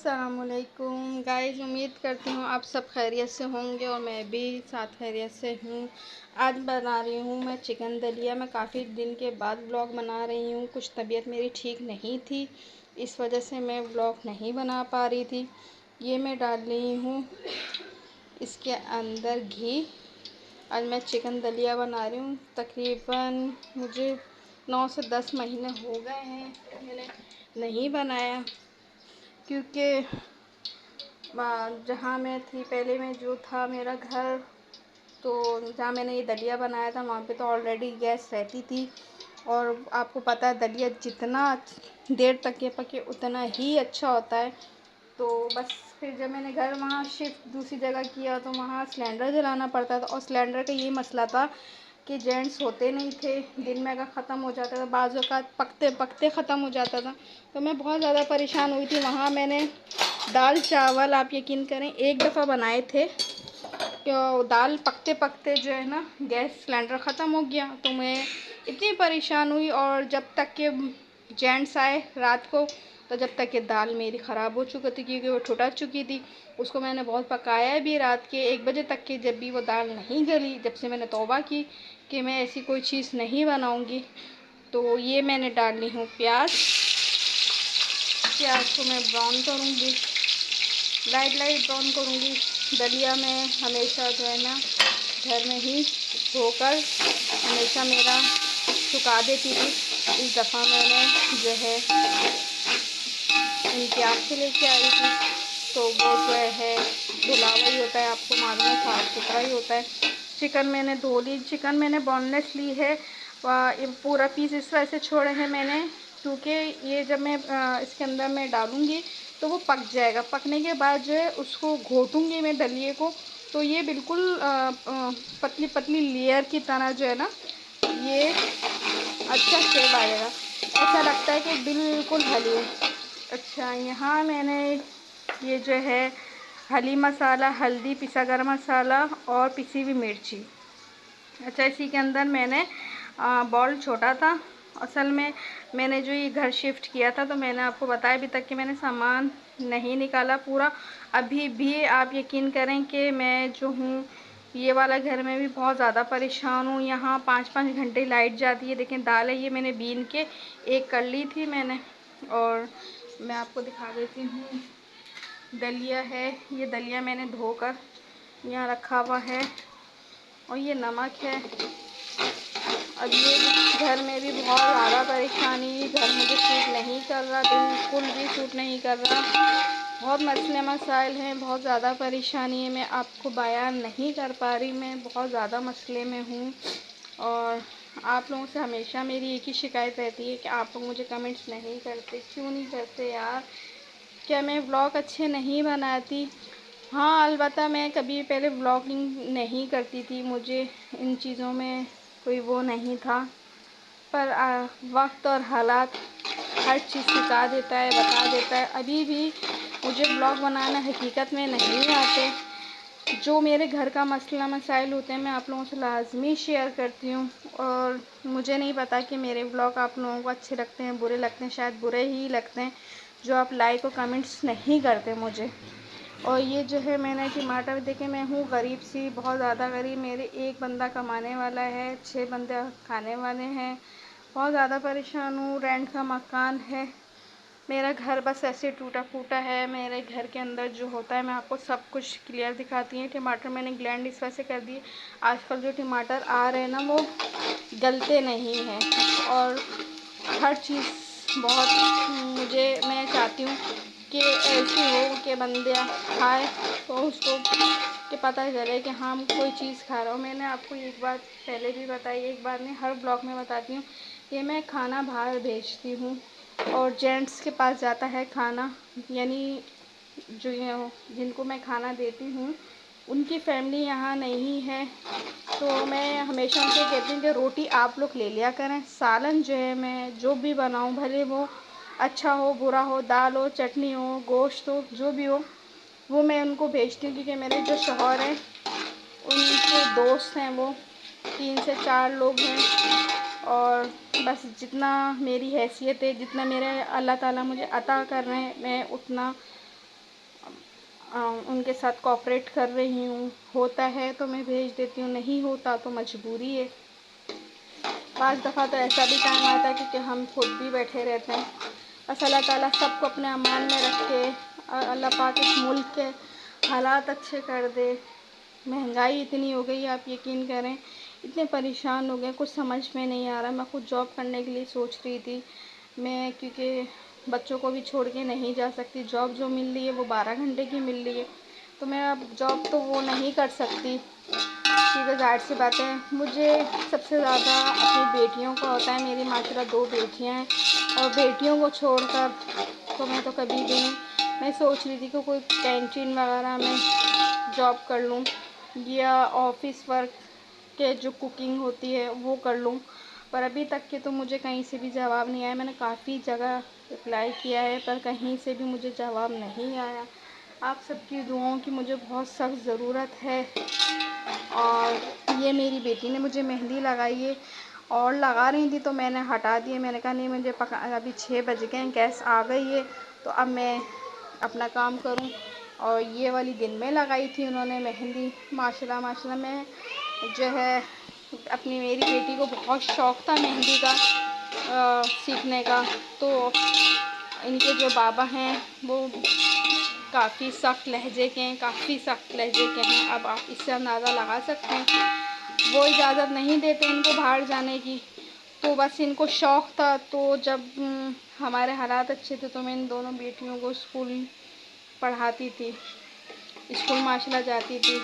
السلام علیکم گائز، امید کرتی ہوں آپ سب خیریت سے ہوں گے اور میں بھی ساتھ خیریت سے ہوں۔ آج بنا رہی ہوں میں چکن دلیا۔ میں کافی دن کے بعد ولاگ بنا رہی ہوں۔ کچھ طبیعت میری ٹھیک نہیں تھی، اس وجہ سے میں ولاگ نہیں بنا پا رہی تھی۔ یہ میں ڈال رہی ہوں اس کے اندر گھی۔ آج میں چکن دلیا بنا رہی ہوں۔ تقریباً مجھے 9 سے 10 مہینے ہو گئے ہیں میں نے نہیں بنایا، کیونکہ جہاں میں تھی پہلے میں جو تھا میرا گھر، تو جہاں میں نے یہ دلیا بنایا تھا وہاں پہ تو آلریڈی گیس رہتی تھی، اور آپ کو پتہ ہے دلیا جتنا دیر تک یہ پکے اتنا ہی اچھا ہوتا ہے۔ تو بس پھر جب میں نے گھر وہاں شفٹ دوسری جگہ کیا تو وہاں سلینڈر جلانا پڑتا تھا، اور سلینڈر کا یہ مسئلہ تھا کہ جینٹس ہوتے نہیں تھے، دن میں اگر ختم ہو جاتا تھا، بعض اوقات پکتے پکتے ختم ہو جاتا تھا، تو میں بہت زیادہ پریشان ہوئی تھی۔ وہاں میں نے دال چاول آپ یقین کریں ایک دفعہ بنائے تھے کہ دال پکتے پکتے جو ہے نا گیس سلینڈر ختم ہو گیا، تو میں اتنی پریشان ہوئی، اور جب تک کہ جینٹس آئے رات کو تو جب تک کہ دال میری خراب ہو چکی تھی، کیونکہ وہ ٹھٹک چکی تھی۔ اس کو میں نے بہت پکایا بھی رات کے 1 بجے تک کہ جب بھی وہ دال نہیں گلی، جب سے میں نے توبہ کی کہ میں ایسی کوئی چیز نہیں بناؤں گی۔ تو یہ میں نے ڈال لی ہوں پیاز کو میں براؤن کروں گی، لائٹ براؤن کروں گی۔ دلیا میں ہمیشہ جو ہے نا گھر میں ہی دھو کر ہمیشہ میرا سکھا دیتی تھی۔ اس دفعہ میں نے جو ہے امتیاز سے لے کے آئی تھی، تو وہ جو ہے دھلا ہوا ہی ہوتا ہے، آپ کو معلوم ہے صاف ستھرا ہی ہوتا ہے۔ چکن میں نے دھو لی، چکن میں نے بون لیس لی ہے، پورا پیس اس طرح سے چھوڑے ہیں میں نے، کیونکہ یہ جب میں اس کے اندر میں ڈالوں گی تو وہ پک جائے گا۔ پکنے کے بعد جو ہے اس کو گھوٹوں گی میں دلیے کو، تو یہ بالکل پتلی پتلی لیئر کی طرح جو ہے نا یہ اچھا شیپ آئے گا، ایسا لگتا ہے کہ بالکل حلیم۔ اچھا، یہاں میں نے یہ جو ہے حلیم مسالہ، ہلدی، پسا گرم مسالہ اور پسی ہوئی مرچی۔ اچھا، اسی کے اندر میں نے باؤل چھوٹا تھا، اصل میں نے جو یہ گھر شفٹ کیا تھا تو میں نے آپ کو بتایا ابھی تک کہ میں نے سامان نہیں نکالا پورا۔ ابھی بھی آپ یقین کریں کہ میں جو ہوں یہ والا گھر میں بھی بہت زیادہ پریشان ہوں۔ یہاں 5 گھنٹے لائٹ جاتی ہے، لیکن دال ہے یہ میں نے بین کے ایک کر لی تھی میں نے، اور میں آپ کو دکھا دیتی ہوں۔ دلیا ہے، یہ دلیا میں نے دھو کر یہاں رکھا ہوا ہے، اور یہ نمک ہے۔ اب یہ گھر میں بھی بہت زیادہ پریشانی، گھر مجھے سوٹ نہیں کر رہا، بالکل بھی سوٹ نہیں کر رہا، بہت مسئلے مسائل ہیں، بہت زیادہ پریشانی ہے، میں آپ کو بیان نہیں کر پا رہی، میں بہت زیادہ مسئلے میں ہوں۔ اور آپ لوگوں سے ہمیشہ میری ایک ہی شکایت رہتی ہے کہ آپ لوگ مجھے کمنٹس نہیں کرتے، کیوں نہیں کرتے یار؟ کیا میں ولاگ اچھے نہیں بناتی؟ ہاں، البتہ میں کبھی پہلے ولاگنگ نہیں کرتی تھی، مجھے ان چیزوں میں کوئی وہ نہیں تھا، پر وقت اور حالات ہر چیز سکھا دیتا ہے، بتا دیتا ہے۔ ابھی بھی مجھے ولاگ بنانا حقیقت میں نہیں آتے، جو میرے گھر کا مسئلہ مسائل ہوتے ہیں میں آپ لوگوں سے لازمی شیئر کرتی ہوں، اور مجھے نہیں پتا کہ میرے ولاگ آپ لوگوں کو اچھے لگتے ہیں برے لگتے ہیں، شاید برے ہی لگتے ہیں جو آپ لائک اور کمنٹس نہیں کرتے مجھے۔ اور یہ جو ہے میں نے ٹماٹر، دیکھیں میں ہوں غریب سی، بہت زیادہ غریب، میرے ایک بندہ کمانے والا ہے، 6 بندے کھانے والے ہیں، بہت زیادہ پریشان ہوں، رینٹ کا مکان ہے، میرا گھر بس ایسے ٹوٹا پھوٹا ہے۔ میرے گھر کے اندر جو ہوتا ہے میں آپ کو سب کچھ کلیئر دکھاتی ہیں۔ ٹماٹر میں نے گلینڈ اس وجہ سے کر دی، آج کل جو ٹماٹر آ رہے ہیں نا وہ گلتے نہیں ہیں، اور ہر چیز بہت میں چاہتی ہوں کہ ایسی ہو کہ بندہ کھائے تو اس کو کہ پتہ چلے کہ ہم کوئی چیز کھا رہا ہوں۔ میں نے آپ کو ایک بات پہلے بھی بتائی، ایک بار نہیں ہر بلاگ میں بتاتی ہوں کہ میں کھانا باہر بھیجتی ہوں، اور جینٹس کے پاس جاتا ہے کھانا، یعنی جو جن کو میں کھانا دیتی ہوں ان کی فیملی یہاں نہیں ہے، تو میں ہمیشہ ان سے کہتی ہوں کہ روٹی آپ لوگ لے لیا کریں، سالن جو ہے میں جو بھی بناؤں بھلے وہ اچھا ہو برا ہو، دال ہو چٹنی ہو گوشت ہو جو بھی ہو، وہ میں ان کو بھیجتی ہوں، کیونکہ میرے جو شوہر ہیں ان کے دوست ہیں، وہ 3 سے 4 لوگ ہیں، اور بس جتنا میری حیثیت ہے، جتنا میرے اللہ تعالیٰ مجھے عطا کر رہے ہیں میں اتنا ان کے ساتھ کوآپریٹ کر رہی ہوں. ہوتا ہے تو میں بھیج دیتی ہوں، نہیں ہوتا تو مجبوری ہے. بعض دفعہ تو ایسا بھی ٹائم آتا ہے کیونکہ ہم خود بھی بیٹھے رہتے ہیں. بس اللہ تعالیٰ سب کو اپنے امان میں رکھے اور اللہ پاک اس ملک کے حالات اچھے کر دے. مہنگائی اتنی ہو گئی آپ یقین کریں، اتنے پریشان ہو گئے، کچھ سمجھ میں نہیں آ رہا. میں خود جاب کرنے کے لیے سوچ رہی تھی میں، کیونکہ بچوں کو بھی چھوڑ کے نہیں جا سکتی. جاب جو مل رہی ہے وہ 12 گھنٹے کی مل رہی ہے، تو میں اب جاب تو وہ نہیں کر سکتی کیونکہ ظاہر سی بات ہے مجھے سب سے زیادہ اپنی بیٹیوں کا ہوتا ہے. میری ماشاءاللہ 2 بیٹیاں ہیں اور بیٹیوں کو چھوڑ کر تو میں تو کبھی بھی نہیں. میں سوچ رہی تھی کہ کوئی کینٹین وغیرہ میں جاب کر لوں یا آفس ورک کے جو کوکنگ ہوتی ہے وہ کر لوں، پر ابھی تک کے تو مجھے کہیں سے بھی جواب نہیں آیا. میں نے کافی جگہ اپلائی کیا ہے پر کہیں سے بھی مجھے جواب نہیں آیا. آپ سب کی دعاؤں کی مجھے بہت سخت ضرورت ہے. اور یہ میری بیٹی نے مجھے مہندی لگائی ہے اور لگا رہی تھی تو میں نے ہٹا دی. میں نے کہا نہیں مجھے ابھی 6 بج گئے ہیں، گیس آ گئی ہے تو اب میں اپنا کام کروں. اور یہ والی دن میں لگائی تھی انہوں نے مہندی. ماشاءاللہ ماشاءاللہ. میں جو ہے میری بیٹی کو بہت شوق تھا مہندی کا سیکھنے کا، تو ان کے جو بابا ہیں وہ کافی سخت لہجے کے ہیں، کافی سخت لہجے کے ہیں. اب آپ اس سے اندازہ لگا سکتے ہیں. وہ اجازت نہیں دیتے ان کو باہر جانے کی، تو بس ان کو شوق تھا. تو جب ہمارے حالات اچھے تھے تو میں ان دونوں بیٹیوں کو اسکول پڑھاتی تھی، اسکول ماشاءاللہ جاتی تھی.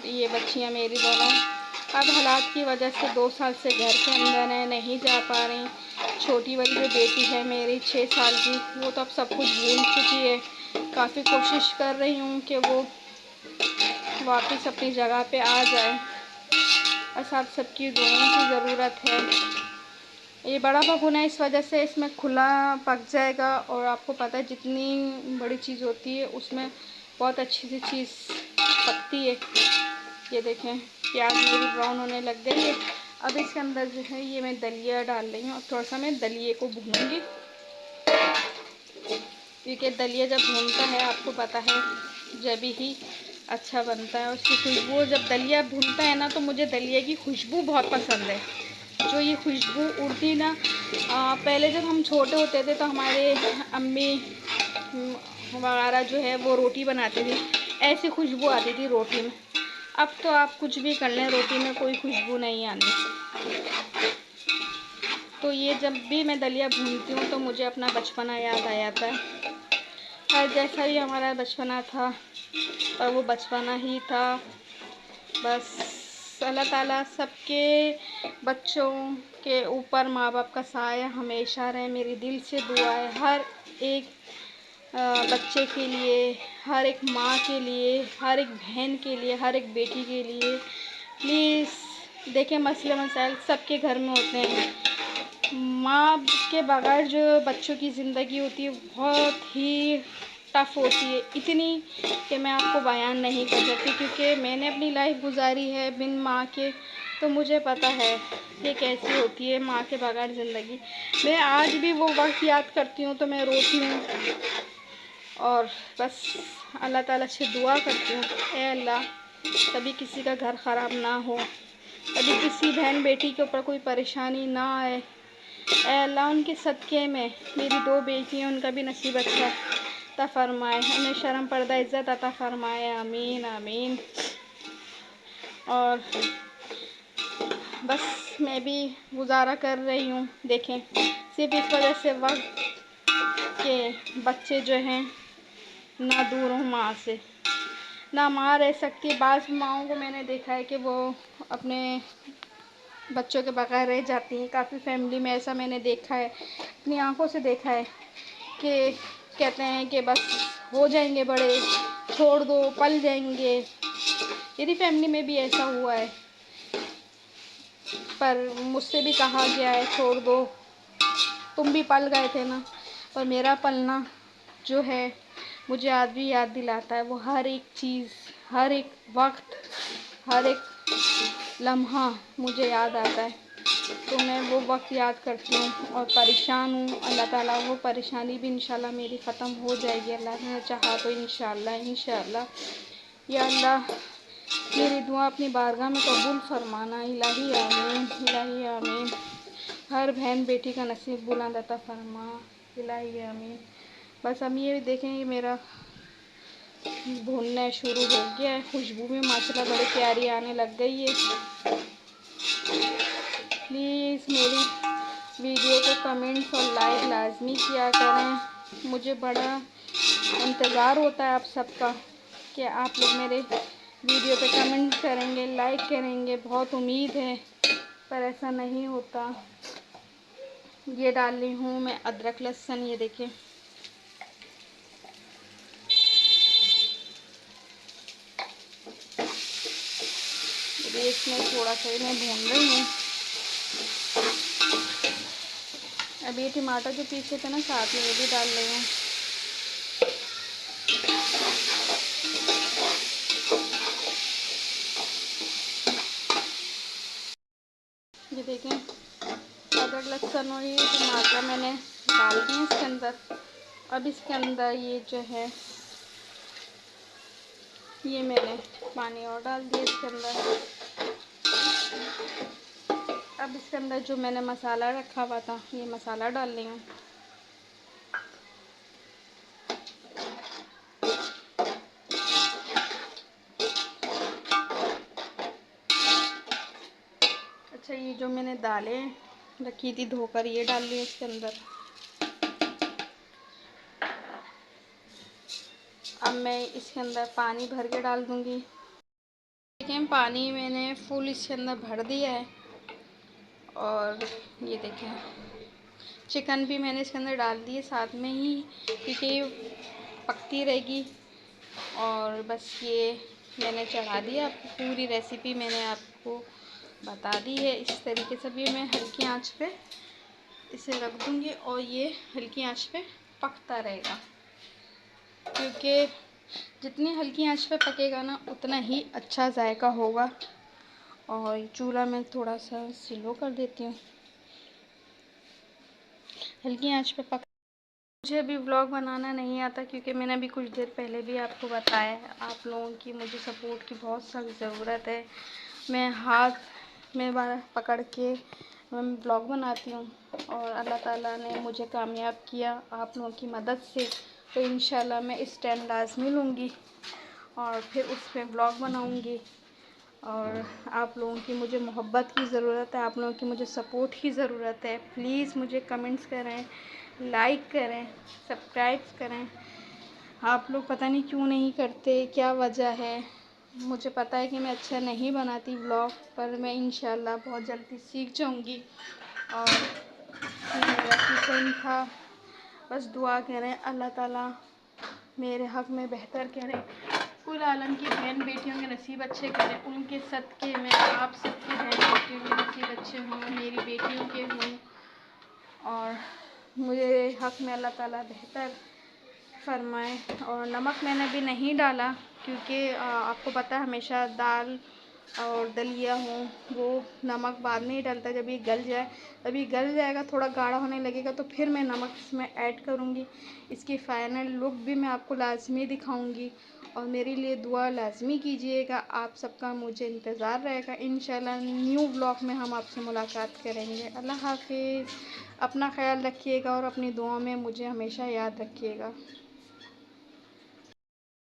یہ بچیاں میری دونوں اب حالات کی وجہ سے 2 سال سے گھر کے اندر ہیں، نہیں جا پا رہی. چھوٹی والی جو بیٹی ہے میری 6 سال کی، وہ تو اب سب کچھ بھول چکی ہے. کافی کوشش کر رہی ہوں کہ وہ واپس اپنی جگہ پہ آ جائے. بس آپ سب کی دعاؤں کی ضرورت ہے. یہ بڑا بھگونا ہے، اس وجہ سے اس میں کھلا پک جائے گا. اور آپ کو پتہ ہے جتنی بڑی چیز ہوتی ہے اس میں بہت اچھی سی چیز پکتی ہے. یہ دیکھیں پیاز میری براؤن ہونے لگ گئی ہے. اب اس کے اندر جو ہے یہ میں دلیا ڈال رہی ہوں. اور تھوڑا سا میں دلیے کو بھونوں گی کیونکہ دلیا جب بھونتا ہے آپ کو پتہ ہے جب ہی اچھا بنتا ہے. اور اس کی خوشبو جب دلیا بھونتا ہے نا تو مجھے دلیے کی خوشبو بہت پسند ہے. جو یہ خوشبو اڑتی نا، پہلے جب ہم چھوٹے ہوتے تھے تو ہمارے امی وغیرہ جو ہے وہ روٹی بناتی تھی، ایسی خوشبو آتی تھی روٹی میں. اب تو آپ کچھ بھی کر لیں روٹی میں کوئی خوشبو نہیں آتی. تو یہ جب بھی میں دلیا بھونتی ہوں تو مجھے اپنا بچپنا یاد آ جاتا ہے. اور جیسا ہی ہمارا بچپنا تھا اور وہ بچپنا ہی تھا. بس اللہ تعالیٰ سب کے بچوں کے اوپر ماں باپ کا سایہ ہمیشہ رہے. میری دل سے دعا ہے ہر ایک بچے کے لیے، ہر ایک ماں کے لیے، ہر ایک بہن کے لیے، ہر ایک بیٹی کے لیے. پلیز دیکھیں مسئلے مسائل سب کے گھر میں ہوتے ہیں. ماں کے بغیر جو بچوں کی زندگی ہوتی ہے بہت ہی ٹف ہوتی ہے، اتنی کہ میں آپ کو بیان نہیں کر سکتی. کیونکہ میں نے اپنی لائف گزاری ہے بن ماں کے، تو مجھے پتہ ہے کہ کیسی ہوتی ہے ماں کے بغیر زندگی. میں آج بھی وہ وقت یاد کرتی ہوں تو میں روتی ہوں. اور بس اللہ تعالیٰ سے دعا کرتی ہوں اے اللہ کبھی کسی کا گھر خراب نہ ہو، کبھی کسی بہن بیٹی کے اوپر کوئی پریشانی نہ آئے. اے اللہ ان کے صدقے میں میری 2 بیٹی ہیں، ان کا بھی نصیب اچھا عطا فرمائے، انہیں شرم پردہ عزت عطا فرمائے. آمین آمین. اور بس میں بھی گزارا کر رہی ہوں. دیکھیں صرف اس وجہ سے وقت کہ بچے جو ہیں نہ دور ہوں ماں سے، نہ ماں رہ سکتی. بعض ماؤں کو میں نے دیکھا ہے کہ وہ اپنے بچوں کے بغیر رہ جاتی ہیں. کافی فیملی میں ایسا میں نے دیکھا ہے، اپنی آنکھوں سے دیکھا ہے کہ کہتے ہیں کہ بس ہو جائیں گے بڑے، چھوڑ دو، پل جائیں گے. میری فیملی میں بھی ایسا ہوا ہے، پر مجھ سے بھی کہا گیا ہے چھوڑ دو، تم بھی پل گئے تھے نا. پر میرا پلنا جو ہے مجھے آج بھی یاد دلاتا ہے. وہ ہر ایک چیز، ہر ایک وقت، ہر ایک لمحہ مجھے یاد آتا ہے. تو میں وہ وقت یاد کرتی ہوں اور پریشان ہوں. اللہ تعالیٰ وہ پریشانی بھی انشاءاللہ میری ختم ہو جائے گی اللہ نے چاہا تو انشاءاللہ. یا اللہ میری دعا اپنی بارگاہ میں قبول فرمانا. الہی آمین، الہی آمین. ہر بہن بیٹی کا نصیب بلند عطا فرما. الہی آمین. بس اب یہ دیکھیں یہ میرا بھوننا شروع ہو گیا ہے. خوشبو بھی ماشاءاللہ بڑی پیاری آنے لگ گئی ہے. پلیز میری ویڈیو کو کمنٹس اور لائک لازمی کیا کریں. مجھے بڑا انتظار ہوتا ہے آپ سب کا کہ آپ لوگ میرے ویڈیو پہ کمنٹ کریں گے، لائک کریں گے. بہت امید ہے پر ایسا نہیں ہوتا. یہ ڈال رہی ہوں میں ادرک لہسن. یہ دیکھیں ابھی اس میں تھوڑا سا میں بھون رہی ہوں. ابھی یہ ٹماٹر جو پیسے تھے نا ساتھ میں یہ بھی ڈال رہی ہوں. یہ دیکھیں ادرک لہسن اور یہ ٹماٹر میں نے ڈال دیے اس کے اندر. اب اس کے اندر یہ جو ہے یہ میں نے پانی اور ڈال دیا اس کے اندر. اب اس کے اندر جو میں نے مسالہ رکھا ہوا تھا یہ مسالہ ڈال رہی ہوں. اچھا یہ جو میں نے دالیں رکھی تھی دھو کر یہ ڈال لی اس کے اندر. اب میں اس کے اندر پانی بھر کے ڈال دوں گی. دیکھیں پانی میں نے فل اس کے اندر بھر دیا ہے. اور یہ دیکھیں چکن بھی میں نے اس کے اندر ڈال دی ہے ساتھ میں ہی کیونکہ یہ پکتی رہے گی. اور بس یہ میں نے چڑھا دیا. پوری ریسیپی میں نے آپ کو بتا دی ہے. اس طریقے سے بھی میں ہلکی آنچ پہ اسے رکھ دوں گی اور یہ ہلکی آنچ پہ پکتا رہے گا. کیونکہ جتنی ہلکی آنچ پہ پکے گا نا اتنا ہی اچھا ذائقہ ہوگا. اور چولہا میں تھوڑا سا سلو کر دیتی ہوں. ہلکی آنچ پہ مجھے ابھی ولاگ بنانا نہیں آتا کیونکہ میں نے ابھی کچھ دیر پہلے بھی آپ کو بتایا ہے. آپ لوگوں کی مجھے سپورٹ کی بہت سخت ضرورت ہے. میں ہاتھ میں پکڑ کے میں ولاگ بناتی ہوں اور اللہ تعالیٰ نے مجھے کامیاب کیا آپ لوگوں کی مدد سے. تو انشاءاللہ میں اسٹینڈ لازمی لوں گی اور پھر اس پہ ولاگ بناؤں گی. اور آپ لوگوں کی مجھے محبت کی ضرورت ہے. آپ لوگوں کی مجھے سپورٹ کی ضرورت ہے. پلیز مجھے کمنٹس کریں، لائک کریں، سبسکرائب کریں. آپ لوگ پتہ نہیں کیوں نہیں کرتے، کیا وجہ ہے. مجھے پتہ ہے کہ میں اچھا نہیں بناتی ولاگ پر میں انشاءاللہ بہت جلدی سیکھ جاؤں گی. اور میرا کچن تھا بس دعا کریں اللہ تعالیٰ میرے حق میں بہتر کریں. کل عالم کی بہن بیٹیوں کے نصیب اچھے کریں. ان کے صدقے میں آپ سب کی بہن بیٹیوں کے نصیب اچھے ہوں، میری بیٹیوں کے ہوں. اور مجھے حق میں اللہ تعالیٰ بہتر فرمائے. اور نمک میں نے بھی نہیں ڈالا کیونکہ آپ کو پتہ ہے ہمیشہ دال اور دلیا ہوں وہ نمک بعد میں ہی ڈلتا ہے جب یہ گل جائے. ابھی گل جائے گا تھوڑا گاڑھا ہونے لگے گا تو پھر میں نمک اس میں ایڈ کروں گی. اس کی فائنل لک بھی میں آپ کو لازمی دکھاؤں گی. اور میرے لیے دعا لازمی کیجیے گا. آپ سب کا مجھے انتظار رہے گا. انشاءاللہ نیو ولاگ میں ہم آپ سے ملاقات کریں گے. اللہ حافظ. اپنا خیال رکھیے گا اور اپنی دعاؤں میں مجھے ہمیشہ یاد رکھیے گا.